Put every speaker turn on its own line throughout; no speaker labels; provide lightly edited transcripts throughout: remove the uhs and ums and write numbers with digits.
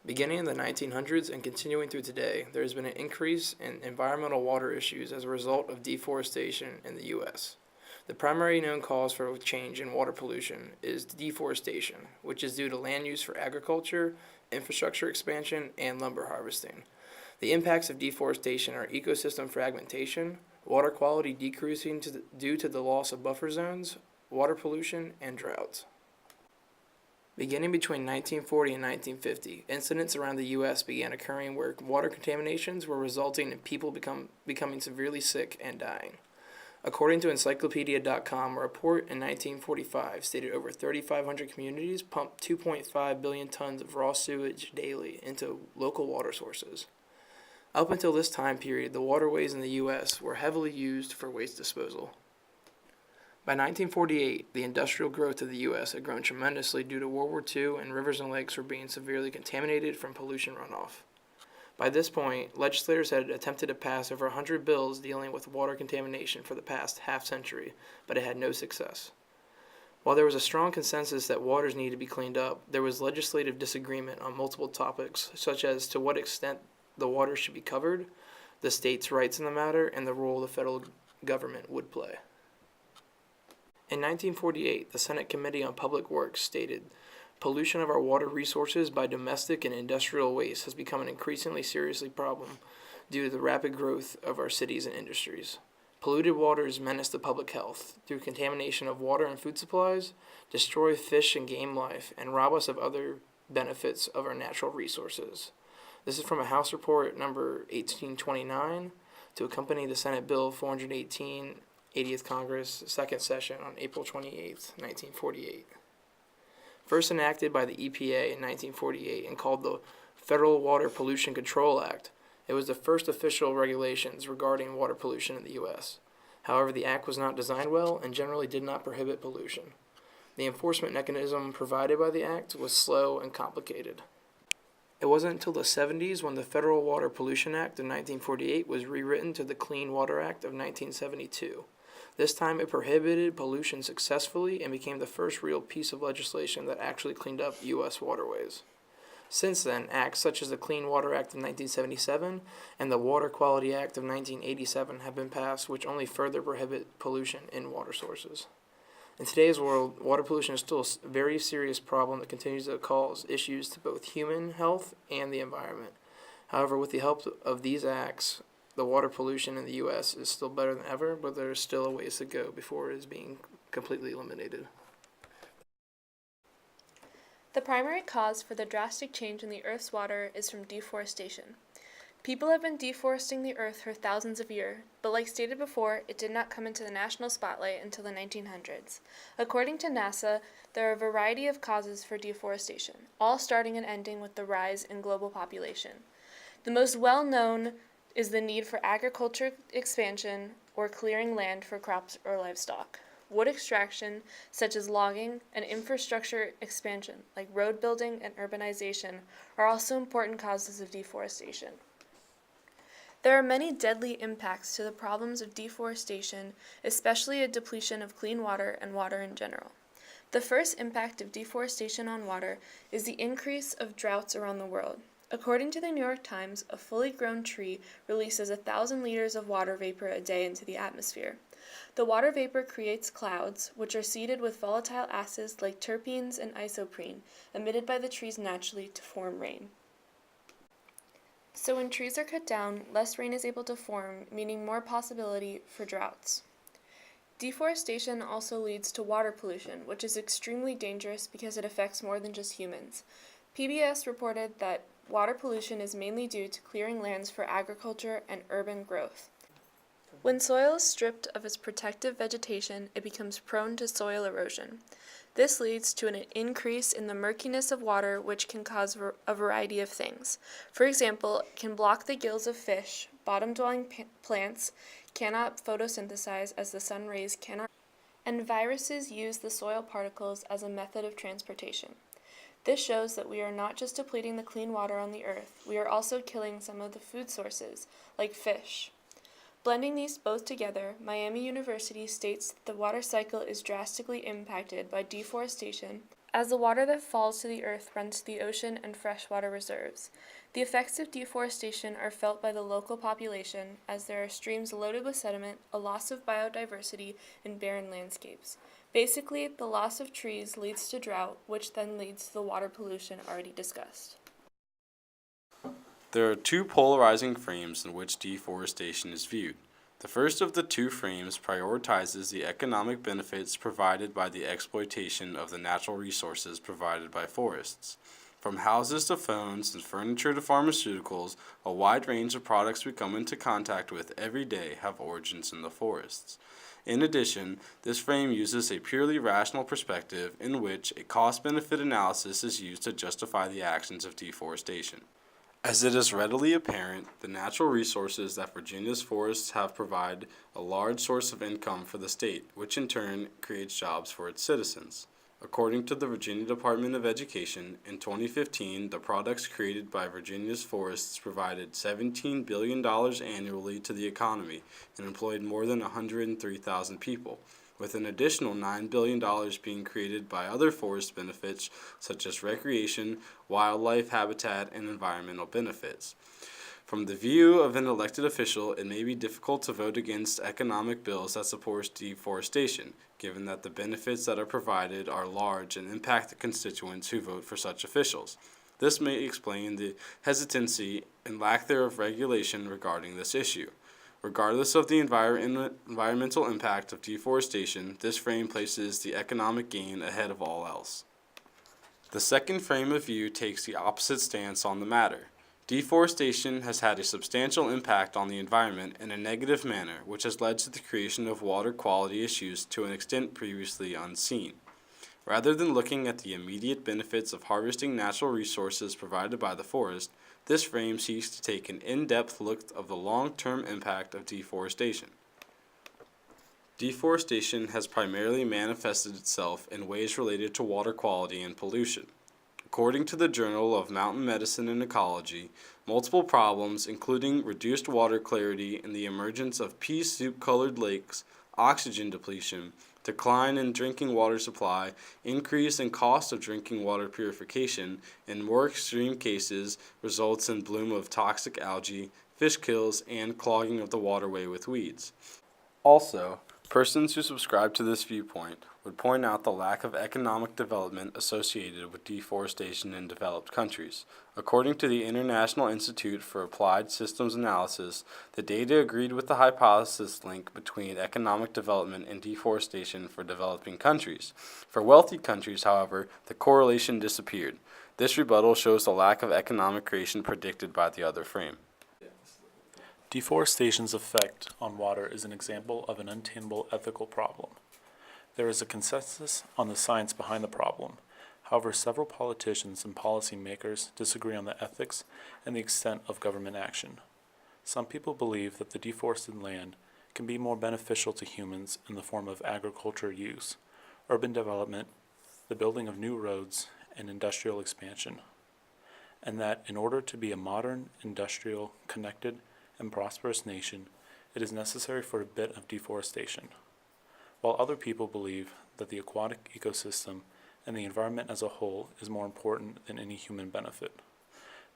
Beginning in the 1900s and continuing through today, there has been an increase in environmental water issues as a result of deforestation in the U.S. The primary known cause for change in water pollution is deforestation, which is due to land use for agriculture, infrastructure expansion, and lumber harvesting. The impacts of deforestation are ecosystem fragmentation, water quality decreasing due to the loss of buffer zones, water pollution, and droughts. Beginning between 1940 and 1950, incidents around the U.S. began occurring where water contaminations were resulting in people becoming severely sick and dying. According to Encyclopedia.com, a report in 1945 stated over 3,500 communities pumped 2.5 billion tons of raw sewage daily into local water sources. Up until this time period, the waterways in the U.S. were heavily used for waste disposal. By 1948, the industrial growth of the U.S. had grown tremendously due to World War II, and rivers and lakes were being severely contaminated from pollution runoff. By this point, legislators had attempted to pass over 100 bills dealing with water contamination for the past half-century, but it had no success. While there was a strong consensus that waters needed to be cleaned up, there was legislative disagreement on multiple topics, such as to what extent the water should be covered, the states' rights in the matter, and the role the federal government would play. In 1948, the Senate Committee on Public Works stated, "Pollution of our water resources by domestic and industrial waste has become an increasingly serious problem due to the rapid growth of our cities and industries. Polluted waters menace the public health through contamination of water and food supplies, destroy fish and game life, and rob us of other benefits of our natural resources." This is from a House Report number 1829 to accompany the Senate Bill 418, 80th Congress, second session on April 28, 1948. First enacted by the EPA in 1948 and called the Federal Water Pollution Control Act, it was the first official regulations regarding water pollution in the U.S. However, the act was not designed well and generally did not prohibit pollution. The enforcement mechanism provided by the act was slow and complicated. It wasn't until the 70s when the Federal Water Pollution Act of 1948 was rewritten to the Clean Water Act of 1972. This time it prohibited pollution successfully and became the first real piece of legislation that actually cleaned up U.S. waterways. Since then, acts such as the Clean Water Act of 1977 and the Water Quality Act of 1987 have been passed, which only further prohibit pollution in water sources. In today's world, water pollution is still a very serious problem that continues to cause issues to both human health and the environment. However, with the help of these acts, the water pollution in the U.S. is still better than ever, but there is still a ways to go before it is being completely eliminated.
The primary cause for the drastic change in the Earth's water is from deforestation. People have been deforesting the Earth for thousands of years, but like stated before, it did not come into the national spotlight until the 1900s. According to NASA, there are a variety of causes for deforestation, all starting and ending with the rise in global population. The most well-known is the need for agriculture expansion or clearing land for crops or livestock. Wood extraction, such as logging, and infrastructure expansion, like road building and urbanization, are also important causes of deforestation. There are many deadly impacts to the problems of deforestation, especially a depletion of clean water and water in general. The first impact of deforestation on water is the increase of droughts around the world. According to the New York Times, a fully grown tree releases 1,000 liters of water vapor a day into the atmosphere. The water vapor creates clouds, which are seeded with volatile acids like terpenes and isoprene, emitted by the trees naturally to form rain. So when trees are cut down, less rain is able to form, meaning more possibility for droughts. Deforestation also leads to water pollution, which is extremely dangerous because it affects more than just humans. PBS reported that water pollution is mainly due to clearing lands for agriculture and urban growth. When soil is stripped of its protective vegetation, it becomes prone to soil erosion. This leads to an increase in the murkiness of water, which can cause a variety of things. For example, it can block the gills of fish, bottom-dwelling plants cannot photosynthesize as the sun rays cannot, and viruses use the soil particles as a method of transportation. This shows that we are not just depleting the clean water on the earth, we are also killing some of the food sources, like fish. Blending these both together, Miami University states that the water cycle is drastically impacted by deforestation, as the water that falls to the earth runs to the ocean and freshwater reserves. The effects of deforestation are felt by the local population, as there are streams loaded with sediment, a loss of biodiversity, and barren landscapes. Basically, the loss of trees leads to drought, which then leads to the water pollution already discussed.
There are two polarizing frames in which deforestation is viewed. The first of the two frames prioritizes the economic benefits provided by the exploitation of the natural resources provided by forests. From houses to phones and furniture to pharmaceuticals, a wide range of products we come into contact with every day have origins in the forests. In addition, this frame uses a purely rational perspective in which a cost-benefit analysis is used to justify the actions of deforestation. As it is readily apparent, the natural resources that Virginia's forests have provide a large source of income for the state, which in turn creates jobs for its citizens. According to the Virginia Department of Education, in 2015, the products created by Virginia's forests provided $17 billion annually to the economy and employed more than 103,000 people, with an additional $9 billion being created by other forest benefits such as recreation, wildlife habitat, and environmental benefits. From the view of an elected official, it may be difficult to vote against economic bills that support deforestation, given that the benefits that are provided are large and impact the constituents who vote for such officials. This may explain the hesitancy and lack thereof regulation regarding this issue. Regardless of the environmental impact of deforestation, this frame places the economic gain ahead of all else. The second frame of view takes the opposite stance on the matter. Deforestation has had a substantial impact on the environment in a negative manner, which has led to the creation of water quality issues to an extent previously unseen. Rather than looking at the immediate benefits of harvesting natural resources provided by the forest, this frame seeks to take an in-depth look of the long-term impact of deforestation. Deforestation has primarily manifested itself in ways related to water quality and pollution. According to the Journal of Mountain Medicine and Ecology, multiple problems, including reduced water clarity and the emergence of pea soup-colored lakes, oxygen depletion, decline in drinking water supply, increase in cost of drinking water purification, in more extreme cases results in bloom of toxic algae, fish kills, and clogging of the waterway with weeds. Also, persons who subscribe to this viewpoint would point out the lack of economic development associated with deforestation in developed countries. According to the International Institute for Applied Systems Analysis, the data agreed with the hypothesis link between economic development and deforestation for developing countries. For wealthy countries, however, the correlation disappeared. This rebuttal shows the lack of economic creation predicted by the other frame.
Deforestation's effect on water is an example of an untenable ethical problem. There is a consensus on the science behind the problem. However, several politicians and policymakers disagree on the ethics and the extent of government action. Some people believe that the deforested land can be more beneficial to humans in the form of agriculture use, urban development, the building of new roads, and industrial expansion, and that in order to be a modern, industrial, connected, and prosperous nation, it is necessary for a bit of deforestation. While other people believe that the aquatic ecosystem and the environment as a whole is more important than any human benefit.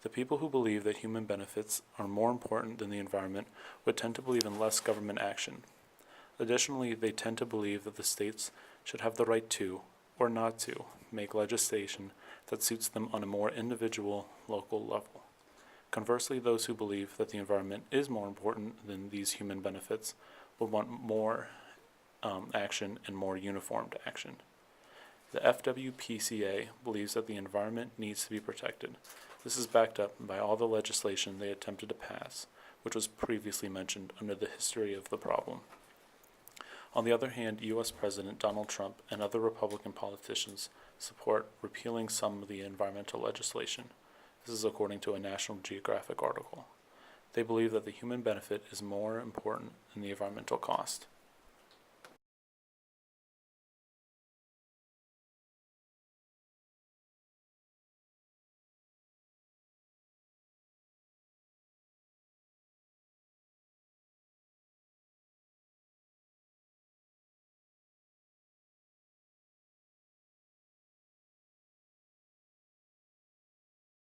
The people who believe that human benefits are more important than the environment would tend to believe in less government action. Additionally, they tend to believe that the states should have the right to, or not to, make legislation that suits them on a more individual, local level. Conversely, those who believe that the environment is more important than these human benefits would want more action and more uniformed action. The FWPCA believes that the environment needs to be protected. This is backed up by all the legislation they attempted to pass, which was previously mentioned under the history of the problem. On the other hand, U.S. President Donald Trump and other Republican politicians support repealing some of the environmental legislation. This is according to a National Geographic article. They believe that the human benefit is more important than the environmental cost.